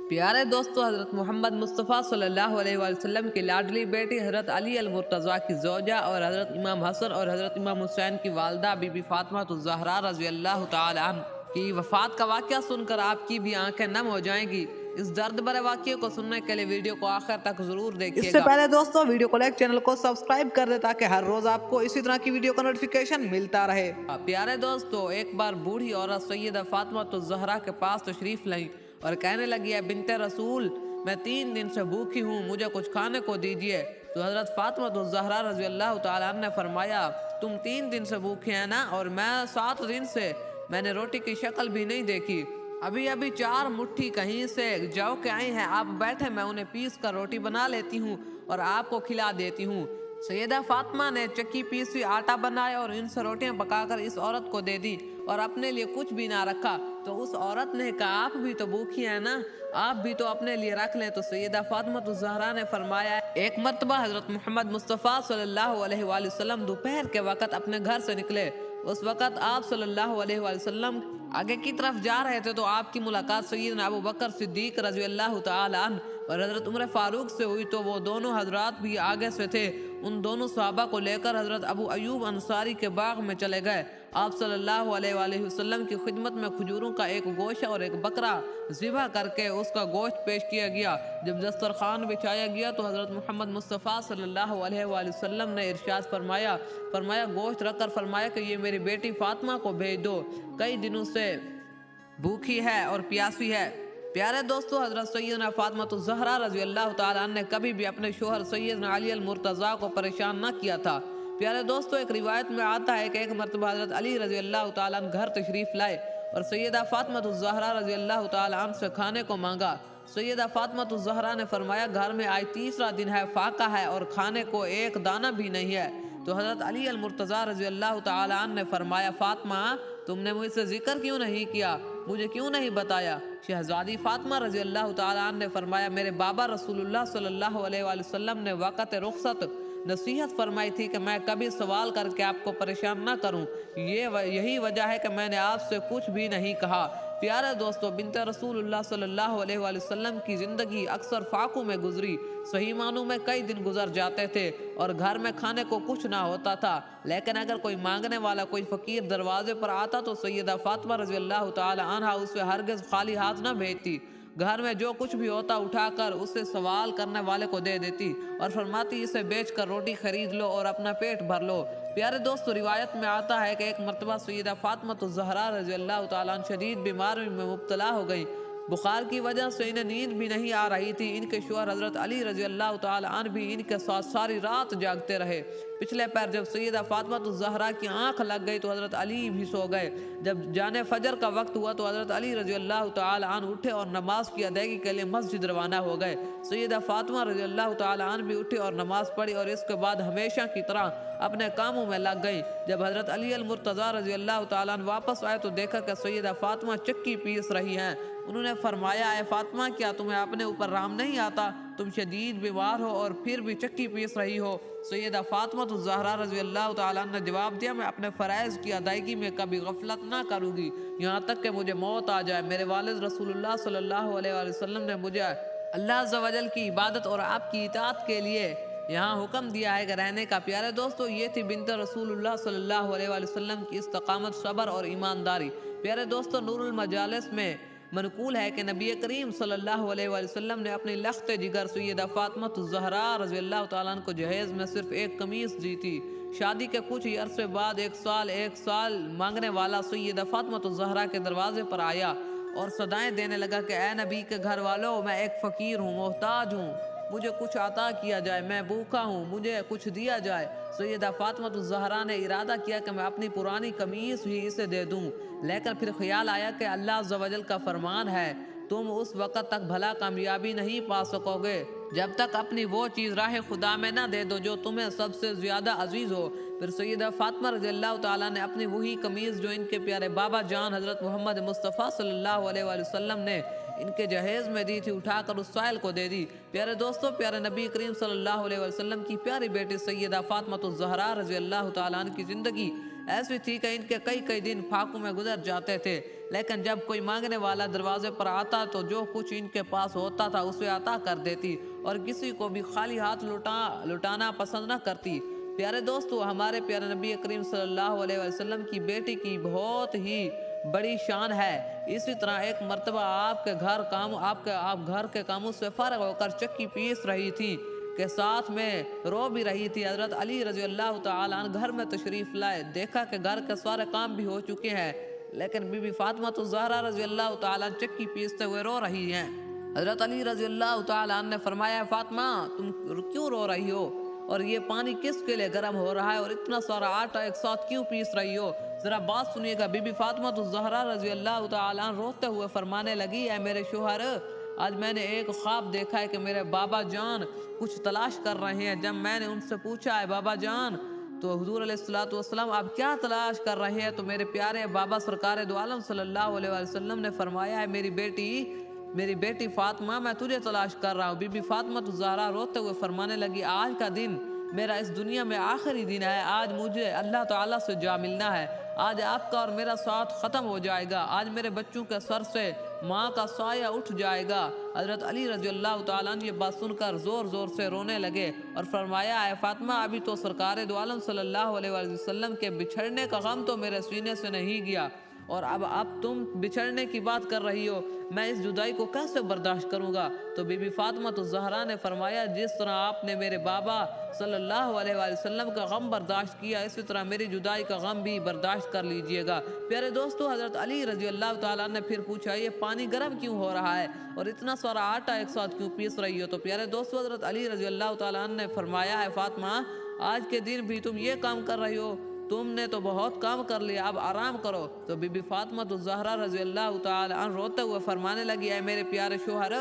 پیارے دوستو، حضرت محمد مصطفیٰ صلی اللہ علیہ وآلہ وسلم کی لاڈلی بیٹی حضرت علی المرتضیٰ کی زوجہ اور حضرت امام حسن اور حضرت امام حسین کی والدہ بی بی فاطمہ الزہرا رضی اللہ تعالی عنہ کی وفات کا واقعہ سن کر آپ کی بھی آنکھیں نم ہو جائیں گی۔ اس درد بھرے واقعے کو سننے کے لیے ویڈیو کو آخر تک ضرور دیکھیے گا۔ اس سے پہلے دوستو ویڈیو کو لائک، چینل کو سبسکرائب کر دیں تاکہ ہر روز آپ کو اسی طرح کی ویڈیو کا نوٹیفیکیشن ملتا رہے۔ پیارے دوستو، ایک بار بوڑھی عورت سیدہ فاطمہ الزہرا کے پاس تشریف لائیں اور کہنے لگی، اے بنت رسول، میں 3 دن سے بھوکی ہوں، مجھے کچھ کھانے کو دیجئے۔ تو حضرت فاطمہ الزہرا رضی اللہ تعالیٰ عنہ نے فرمایا، تم 3 دن سے بھوکے ہیں نا، اور میں 7 دن سے میں نے روٹی کی شکل بھی نہیں دیکھی۔ ابھی 4 مٹھی کہیں سے جو کے آئی ہیں، آپ بیٹھے، میں انہیں پیس کر روٹی بنا لیتی ہوں اور آپ کو کھلا دیتی ہوں۔ سیدہ فاطمہ نے چکی پیسی آٹا بنایا اور ان سے روٹیاں پکا کر اس عورت کو دے دی اور اپنے لیے کچھ بھی نہ رکھا۔ تو اس عورت نے کہا، آپ بھی تو بھوکی ہیں نا، آپ بھی تو اپنے لیے رکھ لیں۔ تو سیدہ فاطمہ الزہرا نے فرمایا، ایک مرتبہ حضرت محمد مصطفیٰ صلی اللہ علیہ وآلہ وسلم دوپہر کے وقت اپنے گھر سے نکلے۔ اس وقت آپ صلی اللہ علیہ وآلہ وسلم آگے کی طرف جا رہے تھے تو آپ کی ملاقات سیدنا ابو بکر صدیق رضی اللہ تعالی عنہ اور حضرت عمر فاروق سے ہوئی، تو وہ دونوں حضرات بھی آگے سے تھے۔ ان دونوں صحابہ کو لے کر حضرت ابو ایوب انصاری کے باغ میں چلے گئے۔ آپ صلی اللہ علیہ وآلہ وسلم کی خدمت میں کھجوروں کا ایک گوشہ اور ایک بکرا ذبح کر کے اس کا گوشت پیش کیا گیا۔ جب دسترخوان بچھایا گیا تو حضرت محمد مصطفیٰ صلی اللہ علیہ وآلہ وسلم نے ارشاد فرمایا گوشت رکھ کر فرمایا کہ یہ میری بیٹی فاطمہ کو بھیج دو، کئی دنوں سے بھوکی ہے اور پیاسی ہے۔ پیارے دوستو، حضرت سیدنا فاطمہ الزہرا رضی اللہ تعالیٰ عنہ نے کبھی بھی اپنے شوہر سیدنا علی المرتضیٰ کو پریشان نہ کیا تھا۔ پیارے دوستو، ایک روایت میں آتا ہے کہ ایک مرتبہ حضرت علی رضی اللہ تعالیٰ عنہ گھر تشریف لائے اور سیدہ فاطمہ الزہرا رضی اللہ تعالیٰ عنہ سے کھانے کو مانگا۔ سیدہ فاطمہ الزہرا نے فرمایا، گھر میں آج تیسرا دن ہے، فاقہ ہے اور کھانے کو ایک دانہ بھی نہیں ہے۔ تو حضرت علی المرتضیٰ رضی اللہ تعالیٰ عنہ نے فرمایا، فاطمہ، تم نے مجھ سے ذکر کیوں نہیں کیا، مجھے کیوں نہیں بتایا؟ شہزادی فاطمہ رضی اللہ تعالیٰ عنہ نے فرمایا، میرے بابا رسول اللہ صلی اللہ علیہ وآلہ وسلم نے وقت رخصت نصیحت فرمائی تھی کہ میں کبھی سوال کر کے آپ کو پریشان نہ کروں، یہی وجہ ہے کہ میں نے آپ سے کچھ بھی نہیں کہا۔ پیارے دوستو، بنت رسول اللہ صلی اللہ علیہ وآلہ وسلم کی زندگی اکثر فاقوں میں گزری۔ صحیح معنوں میں کئی دن گزر جاتے تھے اور گھر میں کھانے کو کچھ نہ ہوتا تھا، لیکن اگر کوئی مانگنے والا، کوئی فقیر دروازے پر آتا تو سیدہ فاطمہ رضی اللہ تعالی عنہ اسے ہرگز خالی ہاتھ نہ بھیجتی۔ گھر میں جو کچھ بھی ہوتا اٹھا کر اسے سوال کرنے والے کو دے دیتی اور فرماتی، اسے بیچ کر روٹی خرید لو اور اپنا پیٹ بھر لو۔ پیارے دوستو، روایت میں آتا ہے کہ ایک مرتبہ سیدہ فاطمہ الزہرا رضی اللہ تعالیٰ عنہ شدید بیماری میں مبتلا ہو گئی۔ بخار کی وجہ سے انہیں نیند بھی نہیں آ رہی تھی۔ ان کے شوہر حضرت علی رضی اللہ تعالیٰ عنہ بھی ان کے ساتھ ساری رات جاگتے رہے۔ پچھلے پیر جب سیدہ فاطمہ الزہرا کی آنکھ لگ گئی تو حضرت علی بھی سو گئے۔ جب جانے فجر کا وقت ہوا تو حضرت علی رضی اللہ تعالیٰ عنہ اٹھے اور نماز کی ادائیگی کے لیے مسجد روانہ ہو گئے۔ سیدہ فاطمہ رضی اللہ تعالیٰ عنہ بھی اٹھی اور نماز پڑھی اور اس کے بعد ہمیشہ کی طرح اپنے کاموں میں لگ گئی۔ جب حضرت علی المرتضیٰ رضی اللہ تعالیٰ عنہ واپس آئے تو دیکھا کہ سیدہ فاطمہ چکی پیس رہی ہیں۔ انہوں نے فرمایا، اے فاطمہ، کیا تمہیں اپنے اوپر رحم نہیں آتا؟ تم شدید بیمار ہو اور پھر بھی چکی پیس رہی ہو۔ سیدہ فاطمہ الزہرا رضی اللہ تعالیٰ عنہ نے جواب دیا، میں اپنے فرائض کی ادائیگی میں کبھی غفلت نہ کروں گی یہاں تک کہ مجھے موت آ جائے۔ میرے والد رسول اللہ صلی اللہ علیہ وآلہ وسلم نے مجھے اللہ عز و جل کی عبادت اور آپ کی اطاعت کے لیے یہاں حکم دیا ہے کہ رہنے کا۔ پیارے دوستو، یہ تھی بنت رسول اللہ صلی اللہ علیہ وآلہ وسلم کی استقامت، صبر اور ایمانداری۔ پیارے دوستو، نور المجالس میں منقول ہے کہ نبی کریم صلی اللہ علیہ وآلہ وسلم نے اپنی لخت جگر سیدہ فاطمہ الزہرا رضی اللہ تعالیٰ عنہ کو جہیز میں صرف ایک قمیص دی تھی۔ شادی کے کچھ ہی عرصے بعد ایک سال مانگنے والا سیدہ فاطمہ الزہرا کے دروازے پر آیا اور صدائیں دینے لگا کہ اے نبی کے گھر والوں، میں ایک فقیر ہوں، محتاج ہوں، مجھے کچھ عطا کیا جائے، میں بھوکا ہوں، مجھے کچھ دیا جائے۔ سیدہ فاطمہ الزہرا نے ارادہ کیا کہ میں اپنی پرانی قمیص ہی اسے دے دوں، لیکن پھر خیال آیا کہ اللہ عز و جل کا فرمان ہے، تم اس وقت تک بھلا کامیابی نہیں پا سکو گے جب تک اپنی وہ چیز راہ خدا میں نہ دے دو جو تمہیں سب سے زیادہ عزیز ہو۔ پھر سیدہ فاطمہ رضی اللہ تعالیٰ نے اپنی وہی قمیص جو ان کے پیارے بابا جان حضرت محمد مصطفیٰ صلی اللہ علیہ وآلہ وسلم نے ان کے جہیز میں دی تھی، اٹھا کر اس سائل کو دے دی۔ پیارے دوستو، پیارے نبی کریم صلی اللہ علیہ وسلم کی پیاری بیٹی سیدہ فاطمہ الزہرا رضی اللہ تعالیٰ عنہ کی زندگی ایسی تھی کہ ان کے کئی کئی دن پھاقوں میں گزر جاتے تھے، لیکن جب کوئی مانگنے والا دروازے پر آتا تو جو کچھ ان کے پاس ہوتا تھا اسے عطا کر دیتی، اور کسی کو بھی خالی ہاتھ لٹانا پسند نہ کرتی۔ پیارے دوستو، ہمارے پیارے نبی کریم صلی اللہ علیہ وسلم کی بیٹی کی بہت ہی بڑی شان ہے۔ اسی طرح ایک مرتبہ آپ گھر کے کاموں سے فارغ ہو کر چکی پیس رہی تھی کہ ساتھ میں رو بھی رہی تھی۔ حضرت علی رضی اللہ تعالیٰ عنہ گھر میں تشریف لائے، دیکھا کہ گھر کے سارے کام بھی ہو چکے ہیں، لیکن بی بی فاطمہ الزہرا رضی اللہ تعالیٰ عنہ چکی پیستے ہوئے رو رہی ہیں۔ حضرت علی رضی اللہ تعالیٰ عنہ نے فرمایا، فاطمہ تم کیوں رو رہی ہو، اور یہ پانی کس کے لیے گرم ہو رہا ہے، اور اتنا سارا آٹا ایک ساتھ کیوں پیس رہی ہو؟ ذرا بات سنیے گا۔ بی بی فاطمہ الزہرا رضی اللہ تعالیٰ عنہ روتے ہوئے فرمانے لگی، اے میرے شوہر، آج میں نے ایک خواب دیکھا ہے کہ میرے بابا جان کچھ تلاش کر رہے ہیں۔ جب میں نے ان سے پوچھا، اے بابا جان، تو حضور علیہ السلام آپ کیا تلاش کر رہے ہیں؟ تو میرے پیارے بابا سرکار دو عالم صلی اللہ علیہ وسلم نے فرمایا، ہے میری بیٹی فاطمہ، میں تجھے تلاش کر رہا ہوں۔ بی بی فاطمہ الزہرا روتے ہوئے فرمانے لگی، آج کا دن میرا اس دنیا میں آخری دن ہے، آج مجھے اللہ تعالیٰ سے جا ملنا ہے، آج آپ کا اور میرا ساتھ ختم ہو جائے گا، آج میرے بچوں کے سر سے ماں کا سایہ اٹھ جائے گا۔ حضرت علی رضی اللہ تعالیٰ عنہ یہ بات سن کر زور زور سے رونے لگے اور فرمایا، اے فاطمہ، ابھی تو سرکار دو عالم صلی اللہ علیہ وسلم کے بچھڑنے کا غم تو میرے سینے سے نہیں گیا، اور اب تم بچھڑنے کی بات کر رہی ہو، میں اس جدائی کو کیسے برداشت کروں گا؟ تو بی بی فاطمہ الزہرا نے فرمایا، جس طرح آپ نے میرے بابا صلی اللہ علیہ وسلم کا غم برداشت کیا، اسی طرح میری جدائی کا غم بھی برداشت کر لیجئے گا۔ پیارے دوستو، حضرت علی رضی اللہ تعالیٰ نے پھر پوچھا، یہ پانی گرم کیوں ہو رہا ہے اور اتنا سارا آٹا ایک ساتھ کیوں پیس رہی ہو؟ تو پیارے دوستو، حضرت علی رضی اللہ تعالیٰ نے فرمایا، ہے فاطمہ، آج کے دن بھی تم یہ کام کر رہی ہو، تم نے تو بہت کام کر لیا، اب آرام کرو۔ تو بی بی فاطمہ الزہرا رضی اللہ تعالیٰ عنہ روتے ہوئے فرمانے لگی، اے میرے پیارے شوہر،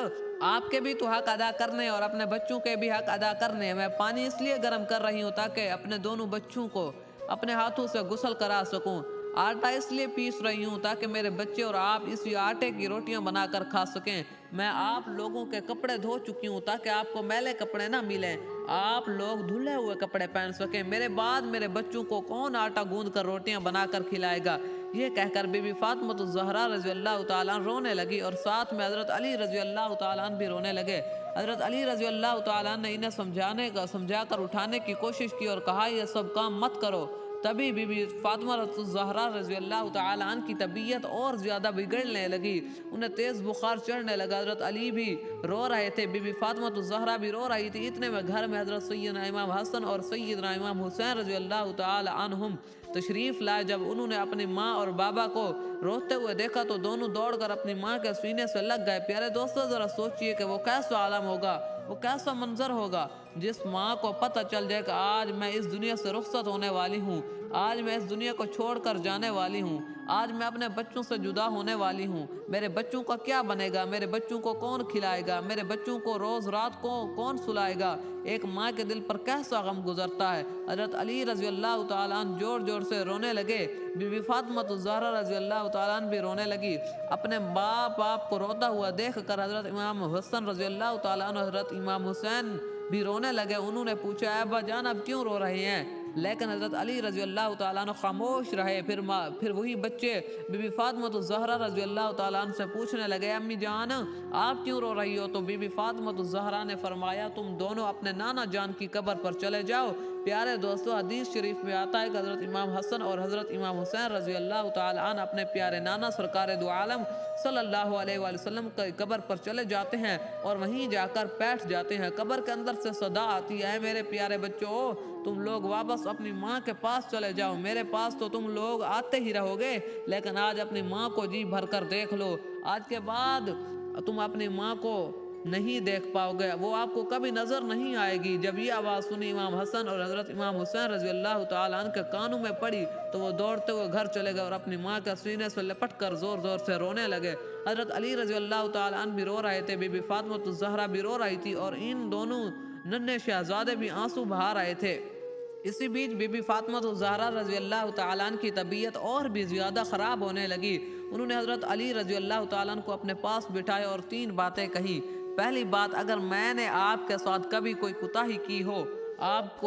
آپ کے بھی تو حق ادا کرنے اور اپنے بچوں کے بھی حق ادا کرنے، میں پانی اس لیے گرم کر رہی ہوں تاکہ اپنے دونوں بچوں کو اپنے ہاتھوں سے غسل کرا سکوں، آٹا اس لیے پیس رہی ہوں تاکہ میرے بچے اور آپ اسی آٹے کی روٹیاں بنا کر کھا سکیں، میں آپ لوگوں کے کپڑے دھو چکی ہوں تاکہ آپ کو میلے کپڑے نہ ملیں، آپ لوگ دھلے ہوئے کپڑے پہن سکیں، میرے بعد میرے بچوں کو کون آٹا گوندھ کر روٹیاں بنا کر کھلائے گا؟ یہ کہہ کر بی بی فاطمہ الزہرا رضی اللہ تعالیٰ رونے لگی، اور ساتھ میں حضرت علی رضی اللہ تعالیٰ بھی رونے لگے۔ حضرت علی رضی اللہ تعالیٰ نے انہیں سمجھا کر اٹھانے کی کوشش کی اور کہا، یہ سب کام مت کرو۔ تبھی بی بی فاطمہ الزہرا رضی اللہ تعالیٰ عنہ کی طبیعت اور زیادہ بگڑنے لگی، انہیں تیز بخار چڑھنے لگا، حضرت علی بھی رو رہے تھے، بی بی فاطمہ الزہرا بھی رو رہی تھی، اتنے میں گھر میں حضرت سیدنا امام حسن اور سیدنا امام حسین رضی اللہ تعالیٰ عنہم تشریف لائے۔ جب انہوں نے اپنی ماں اور بابا کو روتے ہوئے دیکھا تو دونوں دوڑ کر اپنی ماں کے سینے سے لگ گئے۔ پیارے دوستو، ذرا سوچئے کہ وہ کیسا عالم ہوگا، وہ کیسا منظر ہوگا جس ماں کو پتہ چل جائے کہ آج میں اس دنیا سے رخصت ہونے والی ہوں، آج میں اس دنیا کو چھوڑ کر جانے والی ہوں، آج میں اپنے بچوں سے جدا ہونے والی ہوں، میرے بچوں کا کیا بنے گا، میرے بچوں کو کون کھلائے گا، میرے بچوں کو روز رات کو کون سلائے گا؟ ایک ماں کے دل پر کیسا غم گزرتا ہے۔ حضرت علی رضی اللہ تعالیٰ عنہ زور زور سے رونے لگے، بی بی فاطمہ الزہرا رضی اللہ تعالیٰ عنہ بھی رونے لگی۔ اپنے باپ کو روتا ہوا دیکھ کر حضرت امام حسن رضی اللہ تعالیٰ عنہ، حضرت امام حسین بھی رونے لگے۔ انہوں نے پوچھا، اے ابا جان، اب کیوں رو رہے ہیں؟ لیکن حضرت علی رضی اللہ تعالیٰ عنہ خاموش رہے۔ پھر وہی بچے بی بی فاطمہ الزہرا رضی اللہ تعالیٰ عنہ سے پوچھنے لگے، امی جان، آپ کیوں رو رہی ہو؟ تو بی بی فاطمہ الزہرا نے فرمایا، تم دونوں اپنے نانا جان کی قبر پر چلے جاؤ۔ پیارے دوستو، حدیث شریف میں آتا ہے کہ حضرت امام حسن اور حضرت امام حسین رضی اللہ تعالیٰ عنہ اپنے پیارے نانا سرکار دو عالم صلی اللہ علیہ وسلم کی قبر پر چلے جاتے ہیں اور وہیں جا کر بیٹھ جاتے ہیں۔ قبر کے اندر سے صدا آتی ہے، میرے پیارے بچوں، تم لوگ واپس اپنی ماں کے پاس چلے جاؤ، میرے پاس تو تم لوگ آتے ہی رہو گے، لیکن آج اپنی ماں کو جی بھر کر دیکھ لو، آج کے بعد تم اپنی ماں کو نہیں دیکھ پاؤ گے، وہ آپ کو کبھی نظر نہیں آئے گی۔ جب یہ آواز سنی امام حسن اور حضرت امام حسین رضی اللہ تعالیٰ عنہ کے کانوں میں پڑی تو وہ دوڑتے ہوئے گھر چلے گئے اور اپنی ماں کے سینے سے لپٹ کر زور زور سے رونے لگے۔ حضرت علی رضی اللہ تعالیٰ عنہ بھی رو رہے تھے، بی بی فاطمہ الزہرا بھی رو رہی تھی، اور ان دونوں ننھے شہزادے بھی آنسو بہا رہے تھے۔ اسی بیچ بی بی فاطمہ الزہرا رضی اللہ تعالیٰ عنہ کی طبیعت اور بھی زیادہ خراب ہونے لگی۔ انہوں نے حضرت علی رضی اللہ تعالیٰ عنہ کو اپنے پاس بٹھایا اور 3 باتیں کہی۔ پہلی بات، اگر میں نے آپ کے ساتھ کبھی کوئی کوتاہی کی ہو آپ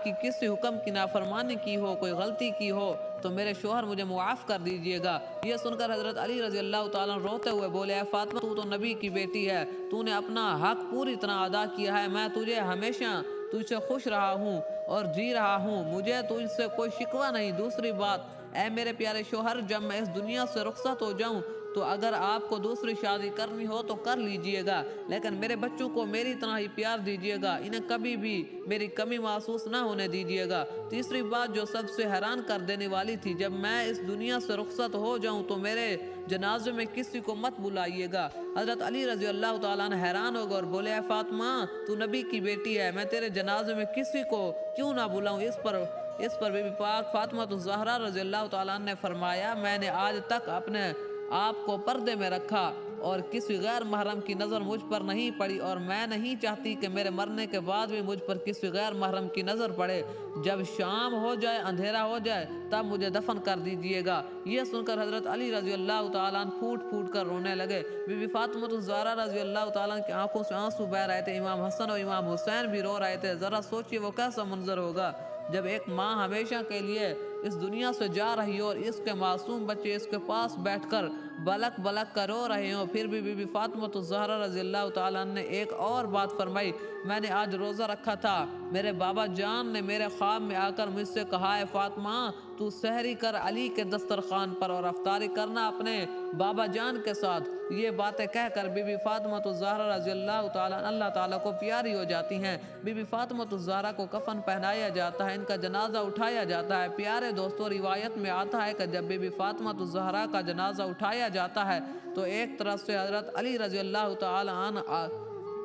کی کسی حکم کی نافرمانی کی ہو، کوئی غلطی کی ہو تو میرے شوہر مجھے معاف کر دیجئے گا۔ یہ سن کر حضرت علی رضی اللہ تعالیٰ روتے ہوئے بولے، اے فاطمہ تو نبی کی بیٹی ہے، تو نے اپنا حق پوری طرح ادا کیا ہے، میں تجھے ہمیشہ تجھ سے خوش رہا ہوں اور جی رہا ہوں، مجھے تجھ سے کوئی شکوہ نہیں۔ دوسری بات، اے میرے پیارے شوہر، جب میں اس دنیا سے رخصت ہو جاؤں تو اگر آپ کو دوسری شادی کرنی ہو تو کر لیجئے گا، لیکن میرے بچوں کو میری طرح ہی پیار دیجئے گا، انہیں کبھی بھی میری کمی محسوس نہ ہونے دیجئے گا۔ تیسری بات جو سب سے حیران کر دینے والی تھی، جب میں اس دنیا سے رخصت ہو جاؤں تو میرے جنازے میں کسی کو مت بلائیے گا۔ حضرت علی رضی اللہ تعالیٰ عنہ حیران ہو گئے اور بولے، اے فاطمہ تو نبی کی بیٹی ہے، میں تیرے جنازے میں کسی کو کیوں نہ بلاؤں؟ اس پر بی بی پاک فاطمہ الزہرا رضی اللہ تعالیٰ عنہ نے فرمایا، میں نے آج تک اپنے آپ کو پردے میں رکھا اور کسی غیر محرم کی نظر مجھ پر نہیں پڑی، اور میں نہیں چاہتی کہ میرے مرنے کے بعد بھی مجھ پر کسی غیر محرم کی نظر پڑے۔ جب شام ہو جائے، اندھیرا ہو جائے، تب مجھے دفن کر دیجئے گا۔ یہ سن کر حضرت علی رضی اللہ تعالیٰ عنہ پھوٹ پھوٹ کر رونے لگے۔ بی بی فاطمہ الزہرا رضی اللہ تعالیٰ عنہ کی آنکھوں سے آنسو بہہ رہے تھے، امام حسن اور امام حسین بھی رو رہے تھے۔ ذرا سوچئے وہ کیسا منظر ہوگا جب ایک ماں ہمیشہ کے لیے اس دنیا سے جا رہی ہو اور اس کے معصوم بچے اس کے پاس بیٹھ کر بلک بلک کر رو رہے ہوں۔ پھر بھی بی بی فاطمہ الزہرا رضی اللہ تعالیٰ عنہ نے ایک اور بات فرمائی، میں نے آج روزہ رکھا تھا، میرے بابا جان نے میرے خواب میں آ کر مجھ سے کہا، اے فاطمہ تو سحری کر علی کے دسترخوان پر اور افطاری کرنا اپنے بابا جان کے ساتھ۔ یہ باتیں کہہ کر بی بی فاطمہ الزہرا رضی اللہ تعالیٰ کو پیاری ہو جاتی ہیں۔ بی بی فاطمہ الزہرا کو کفن پہنایا جاتا ہے، ان کا جنازہ اٹھایا جاتا ہے۔ پیارے دوستوں، روایت میں آتا ہے کہ جب بی بی فاطمہ الزہرا کا جنازہ اٹھایا جاتا ہے تو ایک طرف سے حضرت علی رضی اللہ تعالیٰ عنہ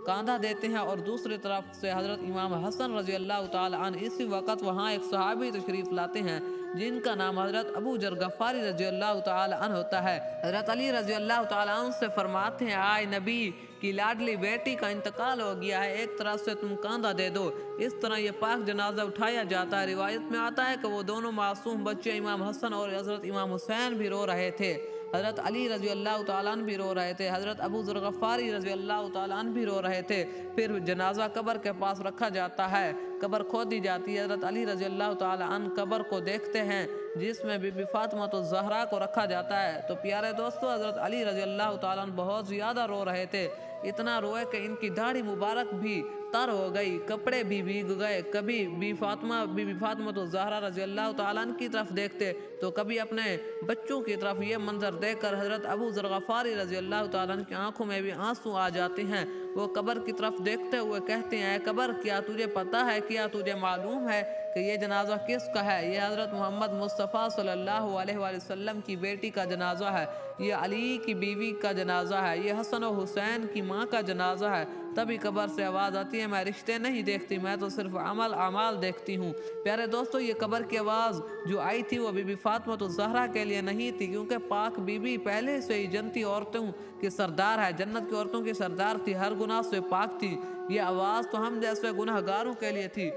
کاندھا دیتے ہیں اور دوسری طرف سے حضرت امام حسن رضی اللہ تعالیٰ عنہ۔ اسی وقت وہاں ایک صحابی تشریف لاتے ہیں جن کا نام حضرت ابو ذر غفاری رضی اللہ تعالیٰ عنہ ہوتا ہے۔ حضرت علی رضی اللہ تعالیٰ عنہ سے فرماتے ہیں، آئے نبی کی لاڈلی بیٹی کا انتقال ہو گیا ہے، ایک طرف سے تم کاندھا دے دو۔ اس طرح یہ پاک جنازہ اٹھایا جاتا ہے۔ روایت میں آتا ہے کہ وہ دونوں معصوم بچے امام حسن اور حضرت امام حسین بھی رو رہے تھے، حضرت علی رضی اللہ تعالیٰ عنہ بھی رو رہے تھے، حضرت ابو ذر غفاری رضی اللہ تعالیٰ عنہ بھی رو رہے تھے۔ پھر جنازہ قبر کے پاس رکھا جاتا ہے، قبر کھودی جاتی ہے، حضرت علی رضی اللہ تعالیٰ عنہ قبر کو دیکھتے ہیں جس میں بی بی فاطمہ الزہرا کو رکھا جاتا ہے۔ تو پیارے دوستو، حضرت علی رضی اللہ تعالیٰ عنہ بہت زیادہ رو رہے تھے، اتنا روئے کہ ان کی داڑھی مبارک بھی تر ہو گئی، کپڑے بھی بھیگ گئے۔ کبھی بی بی فاطمہ الزہرا رضی اللہ تعالیٰ عنہ کی طرف دیکھتے تو کبھی اپنے بچوں کی طرف۔ یہ منظر دیکھ کر حضرت ابو ذر غفاری رضی اللہ تعالیٰ عنہ کی آنکھوں میں بھی آنسو آ جاتے ہیں۔ وہ قبر کی طرف دیکھتے ہوئے کہتے ہیں، اے قبر کیا تجھے پتہ ہے، کیا تجھے معلوم ہے کہ یہ جنازہ کس کا ہے؟ یہ حضرت محمد مصطفیٰ صلی اللہ علیہ وآلہ وسلم کی بیٹی کا جنازہ ہے، یہ علی کی بیوی کا جنازہ ہے، یہ حسن و حسین کی ماں کا جنازہ ہے۔ تبھی قبر سے آواز آتی ہے، میں رشتے نہیں دیکھتی، میں تو صرف اعمال دیکھتی ہوں۔ پیارے دوستو، یہ قبر کی آواز جو آئی تھی وہ بی بی فاطمہ الزہرا کے لیے نہیں تھی، کیونکہ پاک بی بی پہلے سے ہی جنتی عورتوں کی سردار ہے، جنت کی عورتوں کی سردار تھی، ہر گناہ سے پاک تھی۔ یہ آواز تو ہم جیسے گناہ گاروں کے لیے تھی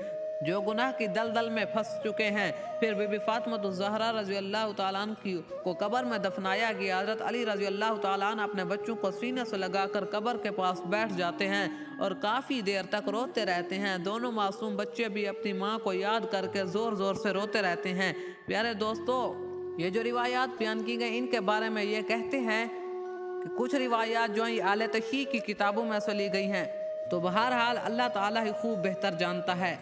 جو گناہ کی دلدل میں پھنس چکے ہیں۔ پھر بی بی فاطمہ الزہرا رضی اللہ تعالیٰ عنہ کو قبر میں دفنایا گیا۔ حضرت علی رضی اللہ تعالیٰ عنہ اپنے بچوں کو سینے سے لگا کر قبر کے پاس بیٹھ جاتے ہیں اور کافی دیر تک روتے رہتے ہیں۔ دونوں معصوم بچے بھی اپنی ماں کو یاد کر کے زور زور سے روتے رہتے ہیں۔ پیارے دوستو، یہ جو روایات بیان کی گئی ان کے بارے میں یہ کہتے ہیں کہ کچھ روایات جو ہیں یہ اہل تشیع کی کتابوں میں سے لی گئی ہیں، تو بہرحال اللہ تعالیٰ ہی خوب بہتر جانتا ہے۔